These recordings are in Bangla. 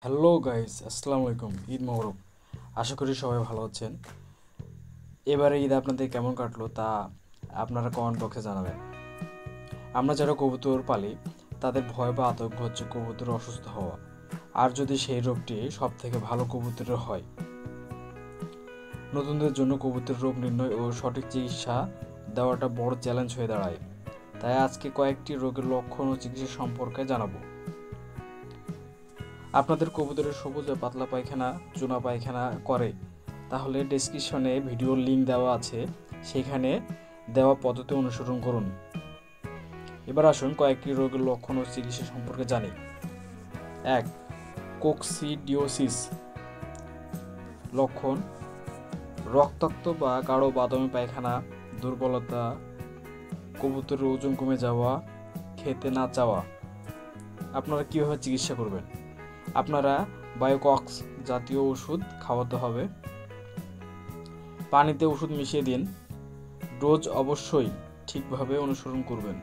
হ্যালো গাইস, আসসালামু আলাইকুম। ঈদ মোবারক। আশা করি সবাই ভালো আছেন। এবারে ঈদ আপনাদের কেমন কাটলো তা আপনারা কমেন্ট বক্সে জানাবেন। আমরা যারা কবুতর পালি তাদের ভয় বা আতঙ্ক হচ্ছে কবুতর অসুস্থ হওয়া, আর যদি সেই রোগটি সব থেকে ভালো কবুতরের হয়। নতুনদের জন্য কবুতর রোগ নির্ণয় ও সঠিক চিকিৎসা দেওয়াটা বড় চ্যালেঞ্জ হয়ে দাঁড়ায়। তাই আজকে কয়েকটি রোগের লক্ষণ ও চিকিৎসা সম্পর্কে জানাবো। আপনাদের কবুতরের সবুজ ও পাতলা পায়খানা, চুনা পায়খানা করে, তাহলে ডেসক্রিপশনে ভিডিওর লিঙ্ক দেওয়া আছে, সেখানে দেওয়া পদ্ধতি অনুসরণ করুন। এবার আসুন কয়েকটি রোগের লক্ষণ ও চিকিৎসা সম্পর্কে জানি। 1. কোকসিডিওসিস। লক্ষণ: রক্তাক্ত বা গাঢ় বাদামি পায়খানা, দুর্বলতা, কবুতরের ওজন কমে যাওয়া, খেতে না চাওয়া। আপনারা কীভাবে চিকিৎসা করবেন? আপনারা বায়োকক্স জাতীয় ওষুধ খাওয়াতে হবে। পানিতে ওষুধ মিশিয়ে দিন। ডোজ অবশ্যই ঠিকভাবে অনুসরণ করবেন।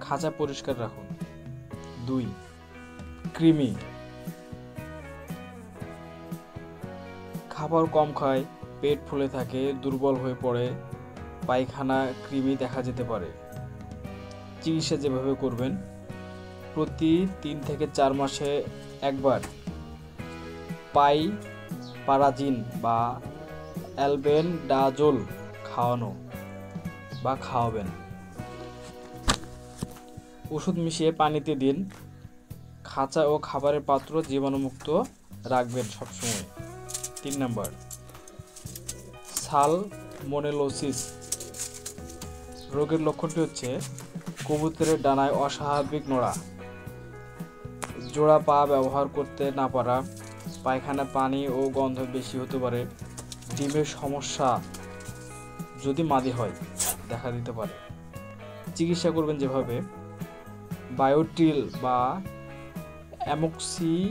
খাঁচা পরিষ্কার রাখুন। 2. কৃমি। খাবার কম খায়, পেট ফুলে থাকে, দুর্বল হয়ে পড়ে, পায়খানা কৃমি দেখা যেতে পারে। চিকিৎসা যেভাবে করবেন: প্রতি 3 থেকে 4 মাসে একবার পাইপারাজিন বা অ্যালবেন্ডাজোল খাওয়াবেন। ওষুধ মিশিয়ে পানিতে দিন। খাঁচা ও খাবারের পাত্র জীবাণুমুক্ত রাখবেন সবসময়। 3 নম্বর, সালমোনেলোসিস। রোগের লক্ষণটি হচ্ছে কবুতরের ডানায় অস্বাভাবিক নড়া, জোড়া পা ব্যবহার করতে না পারা, পায়খানা পানি ও গন্ধ বেশি হতে পারে, ডিমের সমস্যা যদি মাদি হয় দেখা দিতে পারে। চিকিৎসা করবেন যেভাবে: বায়োটিল বা অ্যামোক্সিসিলিন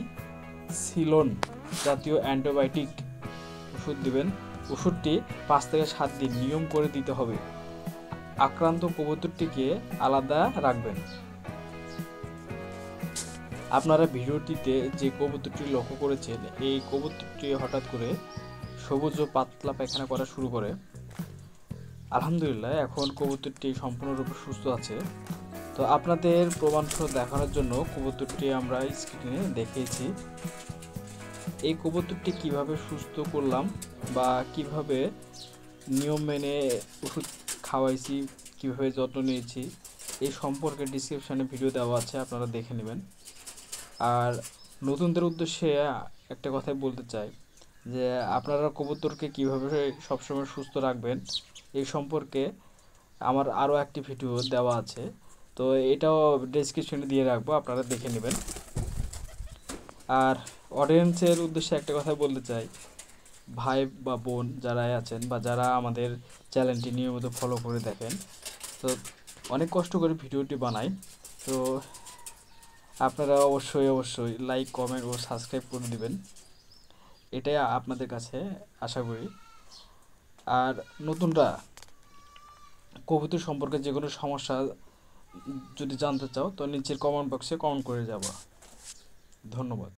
জাতীয় অ্যান্টিবায়োটিক ওষুধ দিবেন। ওষুধটি 5 থেকে 7 দিন নিয়ম করে দিতে হবে। আক্রান্ত কবুতরটিকে আলাদা রাখবেন। আপনারা ভিডিওটিতে যে কবুতরটি লক্ষ্য করেছেন, এই কবুতরটি হঠাৎ করে সবুজ ও পাতলা পায়খানা করা শুরু করে। আলহামদুলিল্লাহ, এখন কবুতরটি সম্পূর্ণরূপে সুস্থ আছে। তো আপনাদের প্রমাণসহ দেখানোর জন্য কবুতরটি আমরা স্ক্রিনে দেখিয়েছি। এই কবুতরটি কিভাবে সুস্থ করলাম বা কিভাবে নিয়ম মেনে ওষুধ খাওয়াইছি, কিভাবে যত্ন নিয়েছি, এই সম্পর্কে ডিসক্রিপশানে ভিডিও দেওয়া আছে, আপনারা দেখে নেবেন। আর নতুনদের উদ্দেশ্যে একটা কথাই বলতে চাই যে আপনারা কবুতরকে কীভাবে সবসময় সুস্থ রাখবেন এই সম্পর্কে আমার আরও একটি ভিডিও দেওয়া আছে, তো এটাও ডেসক্রিপশনে দিয়ে রাখবো, আপনারা দেখে নেবেন। আর অডিয়েন্সের উদ্দেশ্যে একটা কথা বলতে চাই, ভাই বা বোন যারা আছেন বা যারা আমাদের চ্যানেলটি নিয়মিত ফলো করে দেখেন, তো অনেক কষ্ট করে ভিডিওটি বানাই, তো আপনারা অবশ্যই লাইক, কমেন্ট ও সাবস্ক্রাইব করে দিবেন, এটাই আপনাদের কাছে আশা করি। আর নতুনরা কবুতর সম্পর্কে যে কোনো সমস্যা যদি জানতে চাও তো নিচের কমেন্ট বক্সে কমেন্ট করে যাবো। ধন্যবাদ।